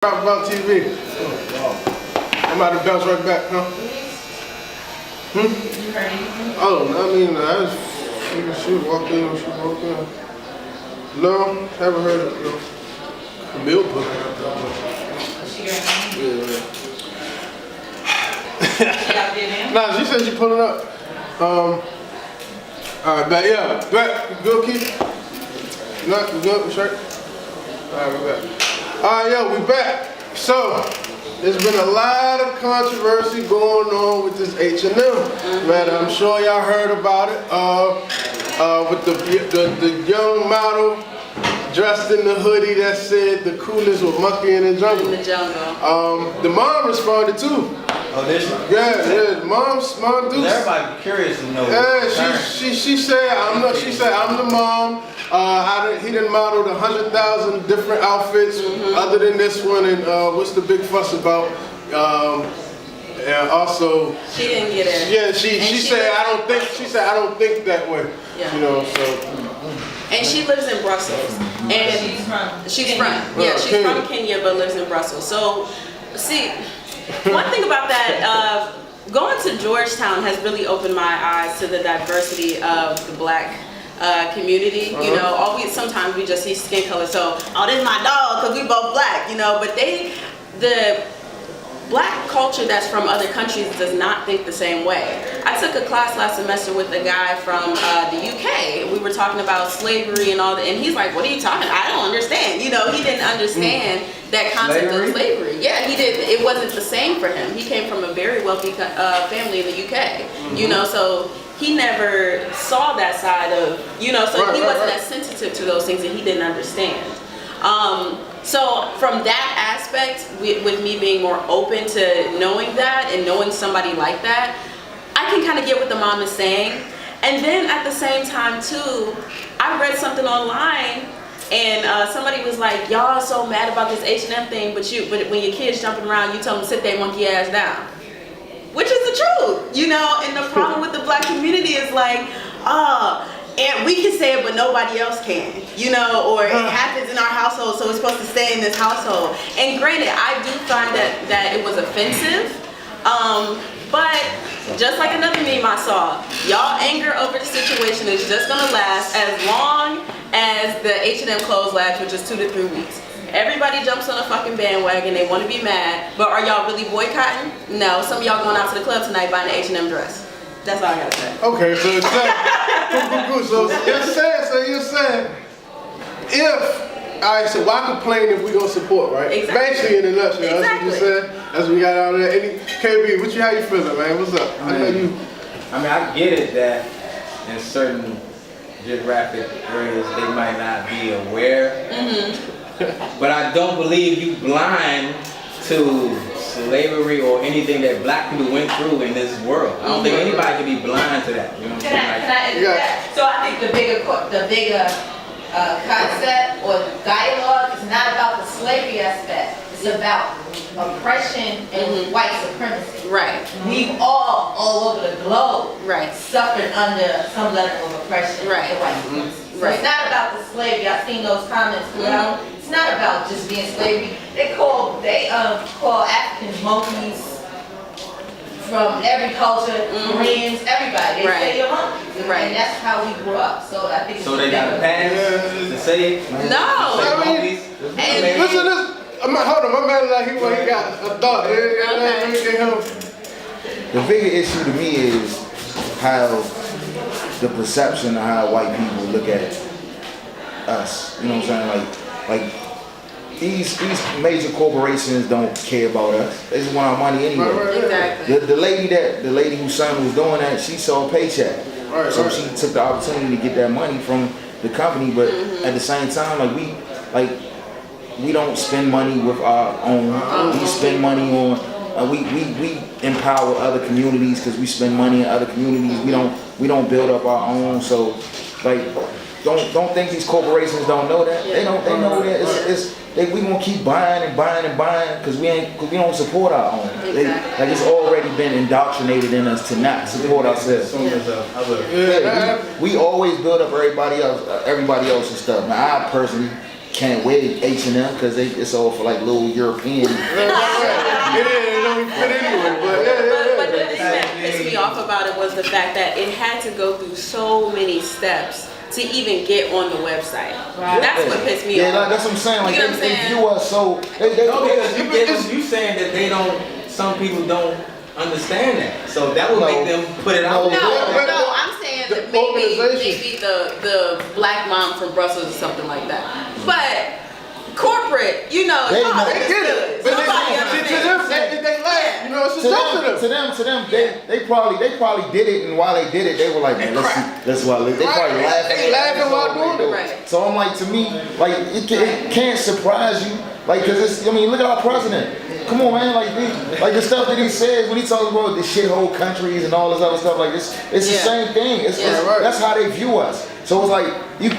About TV. I'm about to bounce right back, huh? You heard anything? Oh, I mean, she walked in. No, haven't heard it. No. Camille put it up She got there. She out there now? Nah, she said she put it up. Alright, back, yeah. Back. You good, Keith? You good? You straight? Alright, we're back. Alright, yo, we back. So, there's been a lot of controversy going on with this H&M. Man, I'm sure y'all heard about it. With the young model dressed in the hoodie that said the coolest with Monkey in the Jungle. In the jungle. The mom responded too. Oh, this one? Yeah, the mom dude. Everybody curious to know. Yeah, she said I'm the mom. He done modeled 100,000 different outfits other than this one, and what's the big fuss about? And also She didn't get it. yeah, she said I don't think that way. Yeah. You know, so And she lives in Brussels. And she's from Kenya, but lives in Brussels. So, see, one thing about that, going to Georgetown has really opened my eyes to the diversity of the black community. You know, sometimes we just see skin color. So, oh, this is my dog because we both black. You know, but the black culture that's from other countries does not think the same way. I took a class last semester with a guy from the UK. We were talking about slavery and all that, and he's like, what are you talking about? I don't understand. You know, he didn't understand that concept of slavery. Yeah, he did. It wasn't the same for him. He came from a very wealthy family in the UK, you know, so he never saw that side of, you know, so he wasn't as sensitive to those things and he didn't understand. So from that aspect, with me being more open to knowing that and knowing somebody like that, I can kind of get what the mom is saying. And then at the same time too, I read something online and somebody was like, y'all are so mad about this H&M thing, but when your kids jumping around, you tell them to sit their monkey ass down. Which is the truth, you know, and the problem with the black community is like, and we can say it, but nobody else can, you know, or it happens in our household, so it's supposed to stay in this household. And granted, I do find that it was offensive, but just like another meme I saw, y'all anger over the situation is just gonna last as long as the H&M clothes last, which is 2 to 3 weeks. Everybody jumps on a fucking bandwagon, they want to be mad, but are y'all really boycotting? No, some of y'all going out to the club tonight buying an H&M dress. That's all I gotta say. okay, so it's cool. So you're saying so why complain if we gonna support, right? Exactly. Basically in a nutshell, Exactly. that's what you said. That's what we got out there. KB, how you feeling, man? What's up? I mean, I get it that in certain geographic areas they might not be aware, but I don't believe you blind to slavery or anything that black people went through in this world. I don't think anybody can be blind to that. You know what I'm saying? Can I interject? So I think the bigger concept or dialogue is not about the slavery aspect. It's about oppression and white supremacy. Right. We've all over the globe, Right. suffered under some level of oppression Right. and white supremacy. So Right. it's not about the slavery. I've seen those comments throughout. It's not about just being slavery. They call Africans monkeys from every culture, Koreans, everybody. They say you're monkeys. Right. And that's how we grew up. So I think So they got a pass to say it? No. Say I mean, monkeys? listen to this. Hold on, my man like he got a thought. The bigger issue to me is how the perception of how white people look at us. You know what I'm saying? Like these major corporations don't care about us. They just want our money anyway. Exactly. The lady whose son was doing that, she saw a paycheck. So she took the opportunity to get that money from the company, but at the same time, we don't spend money with our own. We spend money on. We empower other communities because we spend money in other communities. We don't build up our own. So, don't think these corporations don't know that. They know that we gonna keep buying and buying and buying because we don't support our own. It's already been indoctrinated in us to not support ourselves. We always build up everybody else's stuff. Now I personally can't wear H&M because it's all for like little European. It don't fit anyway, but yeah. But the thing that pissed me off about it was the fact that it had to go through so many steps to even get on the website. That's what pissed me off. Yeah, like, that's what I'm saying. Like You know what I'm they saying? view us so. They No, because you saying that they don't. Some people don't understand that, so that would make them put it out. No, there. No, I'm saying The that maybe organization. the black mom from Brussels or something like that. But corporate, you know, They it's all know. They get it. understood. But Somebody to understands. them, they laugh. You know, it's a joke to them. to them, they probably did it, and while they did it, they were like, man, let's see, that's why they probably Right. laughing. They laughing while doing it. Right. So I'm like, to me, like it can't surprise you, like, cause it's. I mean, look at our president. Come on, man, like the stuff that he says when he talks about the shithole countries and all this other stuff, like this, it's the Yeah. same thing. It's right. that's how they view us. So it's like you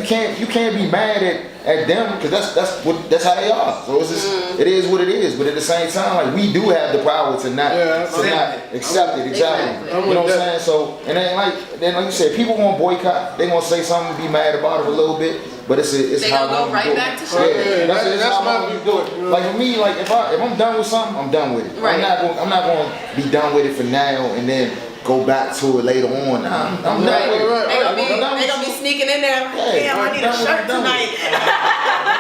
can't be mad at them because that's how they are. So it's just it is what it is. But at the same time, like we do have the power to not accept it. Exactly. Exactly. You know what I'm saying? So and then like you said, people gonna boycott. They gonna say something, be mad about it a little bit. But it's They how gonna go long right you do back it. to shit. Yeah, that's That's how my long you do it. viewpoint. Like for me, like if I'm done with something, I'm done with it. Right. I'm not going to be done with it for now and then go back to it later on. Nah, I'm done Right. with it. Right. They gonna be I'm done with they gonna be you. sneaking in there. Hey, Damn, I need a I'm shirt done with tonight.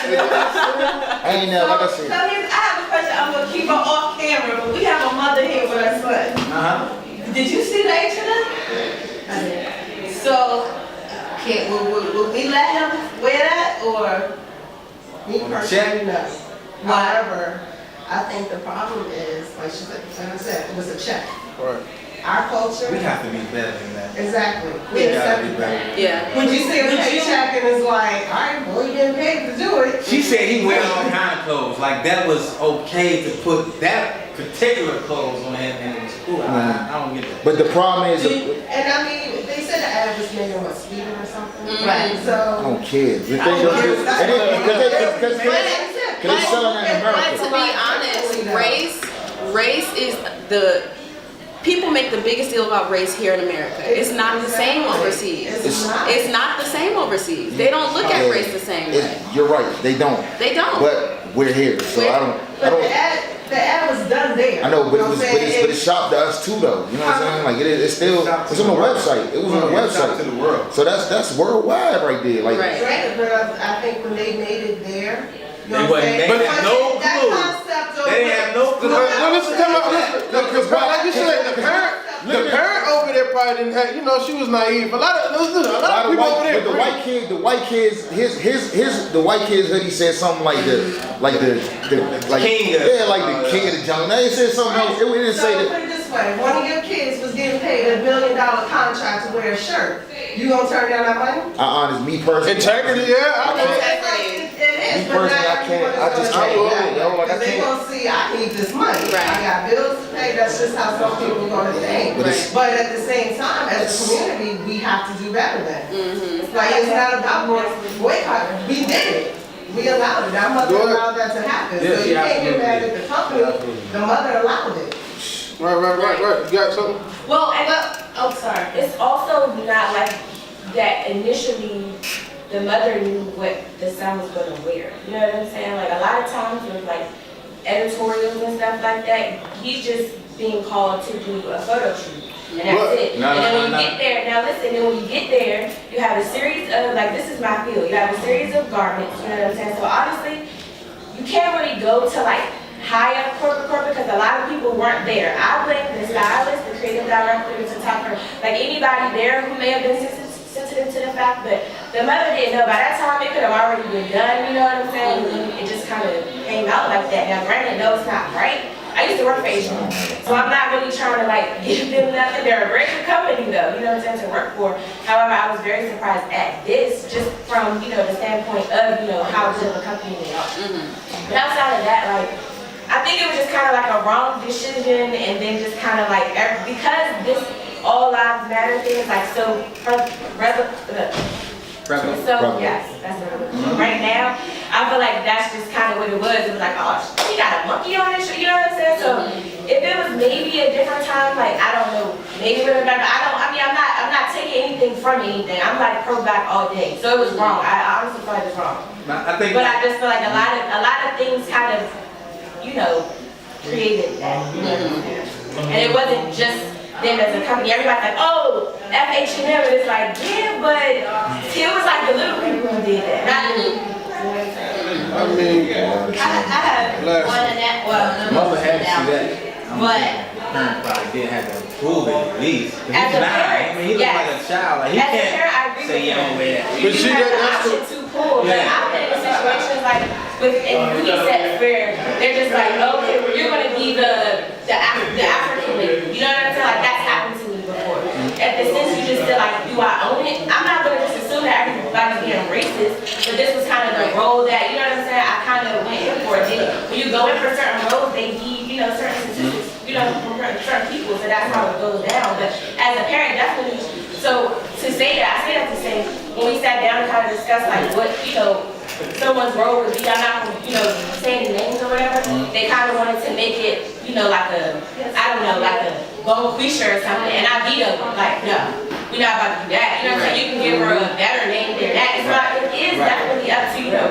I ain't never, like I said. So here's, I have a question, I'm gonna keep her off camera, but we have a mother here with her son. Did you see the H&M? So, will we let him wear that, or? Me personally, no. Why? However, I think the problem is, like she said, like I said, it was a check. Right. Our culture, We have to be better than that. exactly, We we gotta be accept better. that. Yeah. When you see a paycheck and it's like, all right, well, you getting paid to do it. She said he wear all kind of clothes. Like that was okay to put that particular clothes on him in school. I don't get that. But the problem is, And I mean, they said the ad was maybe what, speeding or something. Right. I So. don't care. The thing don't is, care. because it's selling in But America. to be honest, race is people make the biggest deal about race here in America. It's not the same overseas. It's not. It's not the same overseas. They don't look at race the same way. You're right, they don't. They don't. But we're here, so I But don't. the ad was done there. I know, but You what I'm saying? it's shopped to us too, though. You know what I'm saying? Like it's still it's on the website. It was on the Shout to website. the world. So that's worldwide right there. Like Right. Granted, but I think when they made it there, you They know what I'm wasn't- saying? they had no That clue. concept of- They didn't have no clue. Listen, like you said, the parent over there probably didn't have, you know, she was naive. A lot of people over there. but the white kids, the white kids hoodie said something like like King of- the king of the jungle. Now it said something else. It didn't So say put that. it this way, one of your kids was getting paid $1 billion contract to wear a shirt. You gonna turn down that money? Honest, me personally. Integrity, yeah. I mean, It is, Me but personally, now I can't- I just everyone's can't gonna do it, yo, like, I Cause they can't. gonna see, I need this money. Right. I got bills to pay, that's just how some people gonna think. But it's- But at the same time, as a community, we have to do better than. Like, it's not about boycott, we did it. We allowed it, our mother Go ahead. allowed that to happen. Yeah, So she you can't get absolutely mad did. at the company, Absolutely. the mother allowed it. right. You got something? Well, and oh, sorry. It's also not like that initially the mother knew what the son was going to wear. You know what I'm saying? Like a lot of times with like editorials and stuff like that, he's just being called to do a photo shoot. And that's But- it. No, And then no, when no, you no. get there, now listen, then when you get there, you have a series of, like this is my field, you have a series of garments, you know what I'm saying? So honestly, you can't really go to like high up corporate because a lot of people weren't there. I blame the stylist, the creative director, the photographer, like anybody there who may have been sensitive to the fact, but the mother didn't know. By that time, it could have already been done, you know what I'm saying? And it just kind of came out like that. Now, granted, no, it's not right. I used to work for H&M, so I'm not really trying to like give them nothing. They're a great company though, you know what I'm saying, to work for. However, I was very surprised at this, just from, you know, the standpoint of, you know, how good of a company they are. But outside of that, like, I think it was just kind of like a wrong decision, and then just kind of like, because this all lives matter thing is like so, Prevalent. so yes, that's what I'm doing. Right now, I feel like that's just kind of what it was. It was like, oh, she got a monkey on her, you know what I'm saying? So if it was maybe a different time, like, I don't know, maybe it would have been, I'm not taking anything from anything. I'm like pro-black all day. So it was wrong. I honestly feel like it's wrong. I think. But I just feel like a lot of things kind of, you know, created that. You know what I'm saying? And it wasn't just them as a company. Everybody's like, oh, FH&M. And it's like, yeah, but it was like the little people who did that. Not the little people. I mean, I have Last- one in that, well, no, Mother had to now. see that. But Parents probably did have to approve it at least. 'Cause As he's a 9. I parent, mean, he looks yes. like a child. Like, he As a parent, I can't agree say with you don't wear that. You But do see, have the that's option to pull, but Yeah. I've been in situations like with in beauty sets where they're just like, okay, well, you're gonna be the African lady. You know what I'm saying? Like that's happened to me before. At the sense you just feel like, do I own it? I'm not gonna just assume that everybody's being racist, but this was kind of the role that, you know what I'm saying? I kind of went in for it. When you go in for certain roles, they need, you know, certain statistics, you know, from certain people, so that's how it goes down. But as a parent, definitely. So to say that, I say that to say, when we sat down and kind of discussed like what, you know, someone's role would be, I'm not gonna, you know, say any names or whatever, they kind of wanted to make it, you know, like a, I don't know, like a Bonquisha or something, and I beat them, like, no, we're not about to do that, you know what I'm saying? You can give her a better name than that. It's not, it is definitely up to, you know,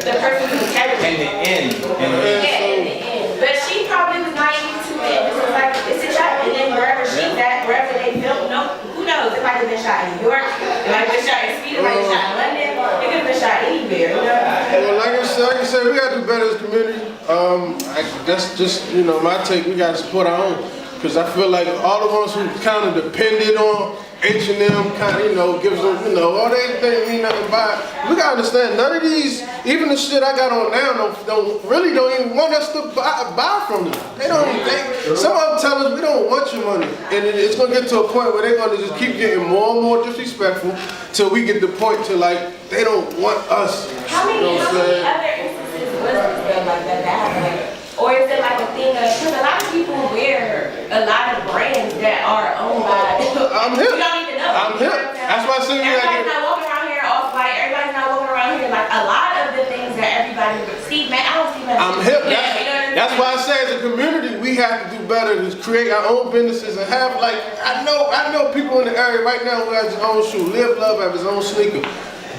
the person who's In integrity. the end, Yeah, in the end. But she probably was naive to it. It was like, it's a shot, and then wherever she's at, wherever they filmed, no, who knows? It might have been shot in New York, it might have been shot in Sweden, it might have been shot in London, it could have been shot anywhere, you know? well, like I said, we gotta do better as a community. That's just, you know, my take. We gotta support our own. Because I feel like all the ones who kind of depended on H&M kind of, you know, gives them, you know, all they mean nothing by it. We gotta understand, none of these, even the shit I got on now, don't even want us to buy from them. They don't, some of them tell us we don't want your money. And it's gonna get to a point where they're gonna just keep getting more and more disrespectful till we get the point to like, they don't want us. How many, You know what I'm how many saying? other instances was there like that happen? Like, or is it like a thing of, because a lot of people wear a lot of brands that are owned by, I'm you hip. don't even know. I'm you know hip. what I'm saying? That's why I said you Everybody's gotta not walking around here off-white, everybody's not walking around here, like a lot of the things that everybody, Steve Madden, I don't see Madden. I'm hip. Yeah, you know what I'm That's saying? why I say as a community, we have to do better to create our own businesses and have like, I know people in the area right now who has his own shoe. Live Love have his own sneaker.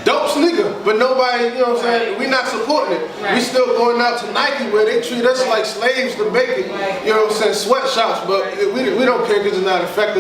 Dope sneaker, but nobody, you know what I'm saying? We're not supporting it. We still going out to Nike where they treat us like slaves to make it. You know what I'm saying? Sweatshops, but we don't care because it's not effective.